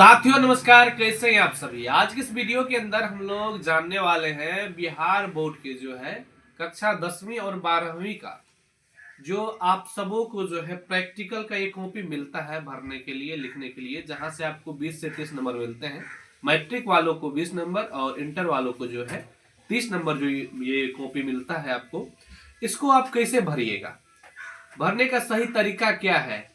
साथियों नमस्कार, कैसे हैं आप सभी। आज की इस वीडियो के अंदर हम लोग जानने वाले हैं बिहार बोर्ड के जो है कक्षा 10वीं और 12वीं का जो आप सबों को जो है प्रैक्टिकल का एक कॉपी मिलता है भरने के लिए, लिखने के लिए, जहां से आपको 20 से 30 नंबर मिलते हैं। मैट्रिक वालों को 20 नंबर और इंटर वालों को जो है 30 नंबर जो ये कॉपी मिलता है आपको। इसको आप कैसे भरिएगा, भरने का सही तरीका क्या है,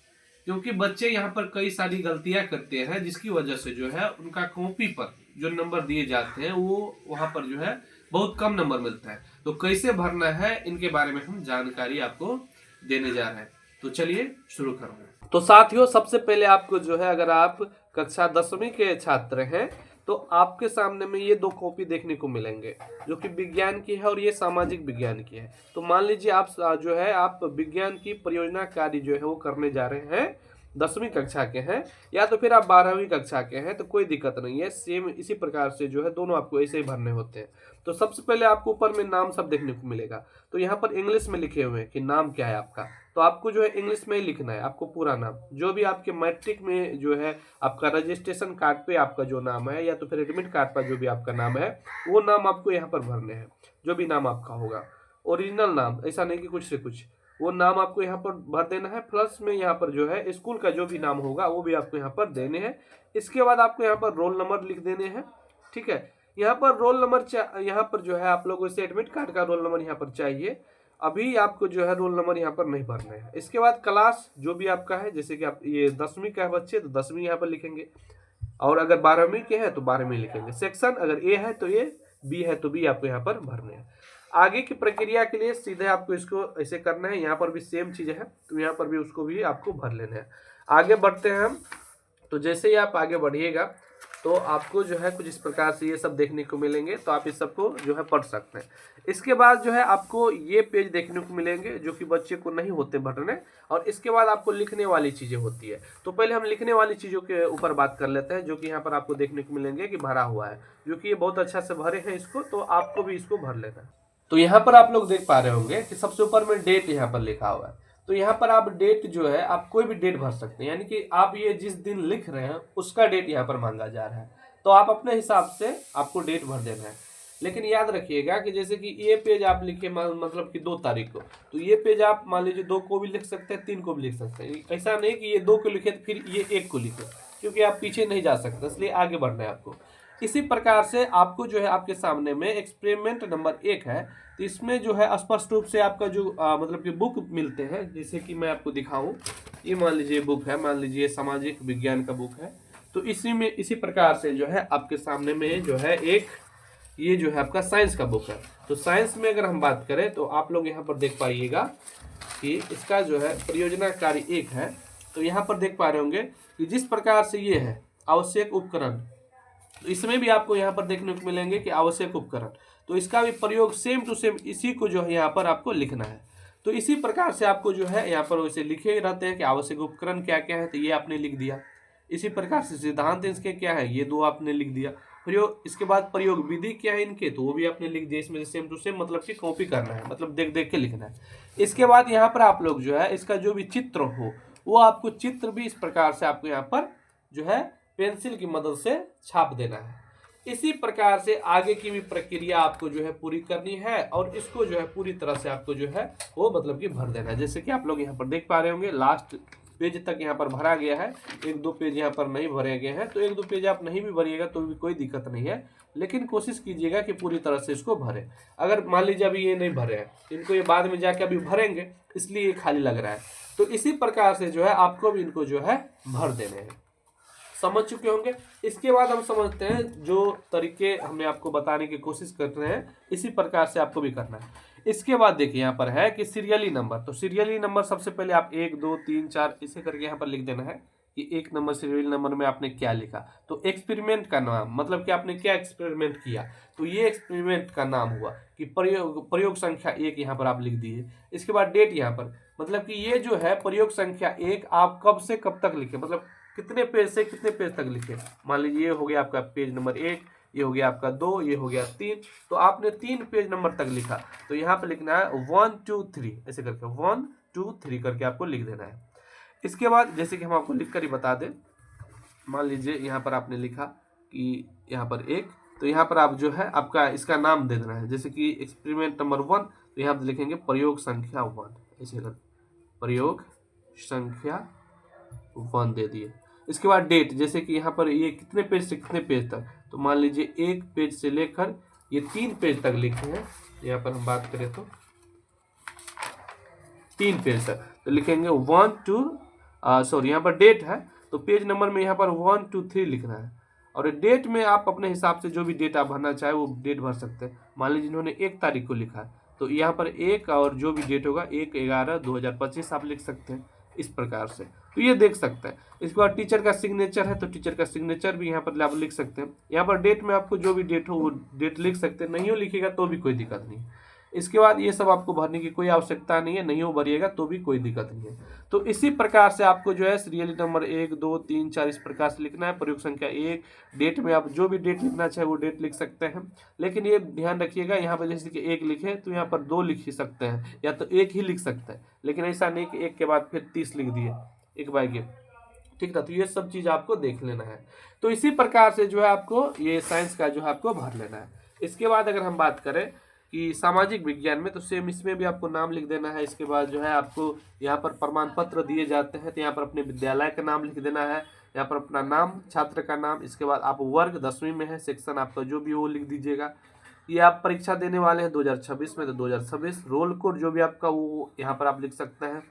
क्योंकि बच्चे यहाँ पर कई सारी गलतियां करते हैं जिसकी वजह से जो है उनका कॉपी पर जो नंबर दिए जाते हैं वो वहां पर जो है बहुत कम नंबर मिलता है। तो कैसे भरना है इनके बारे में हम जानकारी आपको देने जा रहे हैं। तो चलिए शुरू करूंगा। तो साथियों, सबसे पहले आपको जो है, अगर आप कक्षा 10वीं के छात्र हैं तो आपके सामने में ये दो कॉपी देखने को मिलेंगे जो कि विज्ञान की है और ये सामाजिक विज्ञान की है। तो मान लीजिए आप जो है आप विज्ञान की परियोजना कार्य जो है वो करने जा रहे हैं, 10वीं कक्षा के हैं, या तो फिर आप 12वीं कक्षा के हैं, तो कोई दिक्कत नहीं है। सेम इसी प्रकार से जो है दोनों आपको ऐसे ही भरने होते हैं। तो सबसे पहले आपको ऊपर में नाम सब देखने को मिलेगा। तो यहाँ पर इंग्लिश में लिखे हुए हैं कि नाम क्या है आपका, तो आपको जो है इंग्लिश में ही लिखना है। आपको पूरा नाम जो भी आपके मैट्रिक में जो है आपका रजिस्ट्रेशन कार्ड पे आपका जो नाम है, या तो फिर एडमिट कार्ड पर जो भी आपका नाम है, वो नाम आपको यहाँ पर भरने हैं। जो भी नाम आपका होगा, ओरिजिनल नाम, ऐसा नहीं कि कुछ से कुछ, वो नाम आपको यहाँ पर भर देना है। प्लस में यहाँ पर जो है स्कूल का जो भी नाम होगा वो भी आपको यहाँ पर देने हैं। इसके बाद आपको यहाँ पर रोल नंबर लिख देने हैं। ठीक है, यहाँ पर रोल नंबर यहाँ पर जो है आप लोगों से एडमिट कार्ड का रोल नंबर यहाँ पर चाहिए। अभी आपको जो है रोल नंबर यहाँ पर नहीं भरना है। इसके बाद क्लास जो भी आपका है, जैसे कि आप ये 10वीं का है बच्चे तो 10वीं यहाँ पर लिखेंगे, और अगर 12वीं के हैं तो 12वीं लिखेंगे। सेक्शन अगर ए है तो ए, बी है तो बी आपको यहाँ पर भरने हैं। आगे की प्रक्रिया के लिए सीधे आपको इसको ऐसे करना है। यहाँ पर भी सेम चीज है, तो यहाँ पर भी उसको भी आपको भर लेना है। आगे बढ़ते हैं हम। तो जैसे ही आप आगे बढ़िएगा तो आपको जो है कुछ इस प्रकार से ये सब देखने को मिलेंगे, तो आप इस सबको जो है पढ़ सकते हैं। इसके बाद जो है आपको ये पेज देखने को मिलेंगे जो कि बच्चे को नहीं होते भरने, और इसके बाद आपको लिखने वाली चीजें होती है। तो पहले हम लिखने वाली चीजों के ऊपर बात कर लेते हैं, जो कि यहाँ पर आपको देखने को मिलेंगे कि भरा हुआ है, जो कि ये बहुत अच्छा से भरे हैं इसको, तो आपको भी इसको भर लेना है। तो यहाँ पर आप लोग देख पा रहे होंगे कि सबसे ऊपर में डेट यहाँ पर लिखा हुआ है। तो यहाँ पर आप डेट जो है आप कोई भी डेट भर सकते हैं, यानी कि आप ये जिस दिन लिख रहे हैं उसका डेट यहाँ पर मांगा जा रहा है। तो आप अपने हिसाब से आपको डेट भर देना है। लेकिन याद रखिएगा कि जैसे कि ये पेज आप लिखे मतलब कि 2 तारीख को, तो ये पेज आप मान लीजिए 2 को भी लिख सकते हैं, 3 को भी लिख सकते हैं। ऐसा नहीं कि ये 2 को लिखे तो फिर ये 1 को लिखे, क्योंकि आप पीछे नहीं जा सकते, इसलिए आगे बढ़ना है आपको। इसी प्रकार से आपको जो है आपके सामने में एक्सपेरिमेंट नंबर 1 है, तो इसमें जो है स्पष्ट रूप से आपका जो मतलब कि बुक मिलते हैं, जैसे कि मैं आपको दिखाऊं। ये मान लीजिए बुक है, मान लीजिए सामाजिक विज्ञान का बुक है। तो इसी में इसी प्रकार से जो है आपके सामने में जो है एक ये जो है आपका साइंस का बुक है। तो साइंस में अगर हम बात करें तो आप लोग यहाँ पर देख पाइएगा कि इसका जो है परियोजना कार्य 1 है। तो यहाँ पर देख पा रहे होंगे कि जिस प्रकार से ये है आवश्यक उपकरण, तो इसमें भी आपको यहाँ पर देखने को मिलेंगे कि आवश्यक उपकरण, तो इसका भी प्रयोग सेम टू सेम इसी को जो है यहाँ पर आपको लिखना है। तो इसी प्रकार से आपको जो है यहाँ पर वैसे लिखे रहते हैं कि आवश्यक उपकरण क्या क्या है, तो ये आपने लिख दिया। इसी प्रकार से सिद्धांत इसके क्या है, ये 2 आपने लिख दिया। प्रयोग, इसके बाद प्रयोग विधि क्या है इनके, तो वो भी आपने लिख दिया। इसमें सेम टू सेम मतलब कि कॉपी करना है, मतलब देख देख के लिखना है। इसके बाद यहाँ पर आप लोग जो है इसका जो भी चित्र हो, वो आपको चित्र भी इस प्रकार से आपको यहाँ पर जो है पेंसिल की मदद से छाप देना है। इसी प्रकार से आगे की भी प्रक्रिया आपको जो है पूरी करनी है, और इसको जो है पूरी तरह से आपको जो है वो मतलब कि भर देना है। जैसे कि आप लोग यहाँ पर देख पा रहे होंगे लास्ट पेज तक यहाँ पर भरा गया है, 1-2 पेज यहाँ पर नहीं भरे गए हैं। तो 1-2 पेज आप नहीं भी भरिएगा तो भी कोई दिक्कत नहीं है, लेकिन कोशिश कीजिएगा कि पूरी तरह से इसको भरें। अगर मान लीजिए अभी ये नहीं भरे हैं, इनको ये बाद में जाके अभी भरेंगे, इसलिए ये खाली लग रहा है। तो इसी प्रकार से जो है आपको भी इनको जो है भर देने हैं। समझ चुके होंगे। इसके बाद हम समझते हैं जो तरीके हमने आपको बताने की कोशिश कर रहे हैं, इसी प्रकार से आपको भी करना है। इसके बाद देखिए यहाँ पर है कि सीरियली नंबर, तो सीरियली नंबर सबसे पहले आप 1 2 3 4 इसे करके यहाँ पर लिख देना है कि 1 नंबर सीरियल नंबर में आपने क्या लिखा। तो एक्सपेरिमेंट का नाम, मतलब कि आपने क्या एक्सपेरिमेंट किया, तो ये एक्सपेरिमेंट का नाम हुआ कि प्रयोग संख्या 1 यहाँ पर आप लिख दीजिए। इसके बाद डेट यहाँ पर, मतलब कि ये जो है प्रयोग संख्या 1 आप कब से कब तक लिखे, मतलब कितने पेज से कितने पेज तक लिखे। मान लीजिए ये हो गया आपका पेज नंबर 1, ये हो गया आपका 2, ये हो गया 3, तो आपने 3 पेज नंबर तक लिखा। तो यहाँ पे लिखना है 1 2 3, ऐसे करके 1 2 3 करके आपको लिख देना है। इसके बाद जैसे कि हम आपको लिख कर ही बता दें मान लीजिए यहाँ पर आपने लिखा कि यहाँ पर 1, तो यहाँ पर आप जो है आपका इसका नाम दे देना है। जैसे कि एक्सपेरिमेंट नंबर 1, तो यहाँ पर लिखेंगे प्रयोग संख्या 1, ऐसे कर प्रयोग संख्या 1 दे दिए। इसके बाद डेट, जैसे कि यहाँ पर ये कितने पेज से कितने पेज तक, तो मान लीजिए 1 पेज से लेकर ये 3 पेज तक लिखे हैं। यहाँ पर हम बात करें तो 3 पेज तक, तो लिखेंगे 1 2 सॉरी यहाँ पर डेट है तो पेज नंबर में यहाँ पर 1 2 3 लिखना है। और डेट में आप अपने हिसाब से जो भी डेट आप भरना चाहे वो डेट भर सकते हैं। मान लीजिए इन्होंने 1 तारीख को लिखा है तो यहाँ पर 1 और जो भी डेट होगा 1/11/2025 आप लिख सकते हैं इस प्रकार से। तो ये देख सकते हैं। इसके बाद टीचर का सिग्नेचर है तो टीचर का सिग्नेचर भी यहाँ पर आप लिख सकते हैं। यहाँ पर डेट में आपको जो भी डेट हो वो डेट लिख सकते हैं, नहीं हो लिखेगा तो भी कोई दिक्कत नहीं। इसके बाद ये सब आपको भरने की कोई आवश्यकता नहीं है, नहीं हो भरिएगा तो भी कोई दिक्कत नहीं है। तो इसी प्रकार से आपको जो है सीरियल नंबर 1 2 3 4 इस प्रकार से लिखना है। प्रयोग संख्या 1, डेट में आप जो भी डेट लिखना चाहे वो डेट लिख सकते हैं। लेकिन ये ध्यान रखिएगा, यहाँ पर जैसे कि 1 लिखे तो यहाँ पर 2 लिख ही सकते हैं या तो 1 ही लिख सकते हैं, लेकिन ऐसा नहीं कि 1 के बाद फिर 30 लिख दिए 1/1, ठीक है। तो ये सब चीज़ आपको देख लेना है। तो इसी प्रकार से जो है आपको ये साइंस का जो है आपको भर लेना है। इसके बाद अगर हम बात करें कि सामाजिक विज्ञान में, तो सेम इसमें भी आपको नाम लिख देना है। इसके बाद जो है आपको यहाँ पर प्रमाण पत्र दिए जाते हैं तो यहाँ पर अपने विद्यालय का नाम लिख देना है, यहाँ पर अपना नाम, छात्र का नाम। इसके बाद आप वर्ग 10वीं में है, सेक्शन आपका जो भी हो वो लिख दीजिएगा। ये आप परीक्षा देने वाले हैं 2026 में तो 2026, रोल कोड जो भी आपका वो यहाँ पर आप लिख सकते हैं,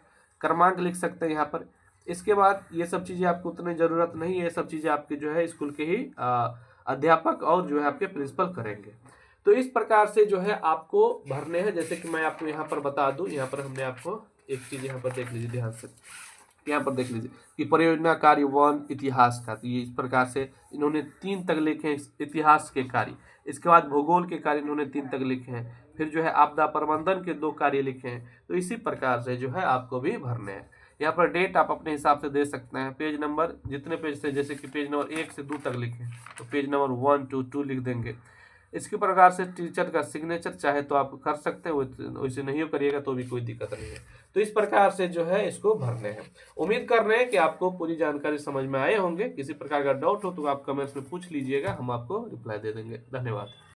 क्रमांक लिख सकते हैं यहाँ पर। इसके बाद ये सब चीज़ें आपको उतनी ज़रूरत नहीं है, ये सब चीज़ें आपके जो है स्कूल के ही अध्यापक और जो है आपके प्रिंसिपल करेंगे। तो इस प्रकार से जो है आपको भरने हैं। जैसे कि मैं आपको यहाँ पर बता दूं, यहाँ पर हमने आपको एक चीज़ यहाँ पर देख लीजिए ध्यान से, यहाँ पर देख लीजिए कि परियोजना कार्य 1 इतिहास का, तो ये इस प्रकार से इन्होंने 3 तक लिखे हैं इतिहास के कार्य। इसके बाद भूगोल के कार्य इन्होंने 3 तक लिखे हैं। फिर जो है आपदा प्रबंधन के 2 कार्य लिखे हैं। तो इसी प्रकार से जो है आपको भी भरने हैं। यहाँ पर डेट आप अपने हिसाब से दे सकते हैं। पेज नंबर जितने पेज से, जैसे कि पेज नंबर 1 से 2 तक लिखें तो पेज नंबर 1 2 2 लिख देंगे। इसके प्रकार से टीचर का सिग्नेचर चाहे तो आप कर सकते हैं, वैसे नहीं करिएगा तो भी कोई दिक्कत नहीं है। तो इस प्रकार से जो है इसको भरने हैं। उम्मीद कर रहे हैं कि आपको पूरी जानकारी समझ में आए होंगे। किसी प्रकार का डाउट हो तो आप कमेंट्स में पूछ लीजिएगा, हम आपको रिप्लाई दे देंगे। धन्यवाद।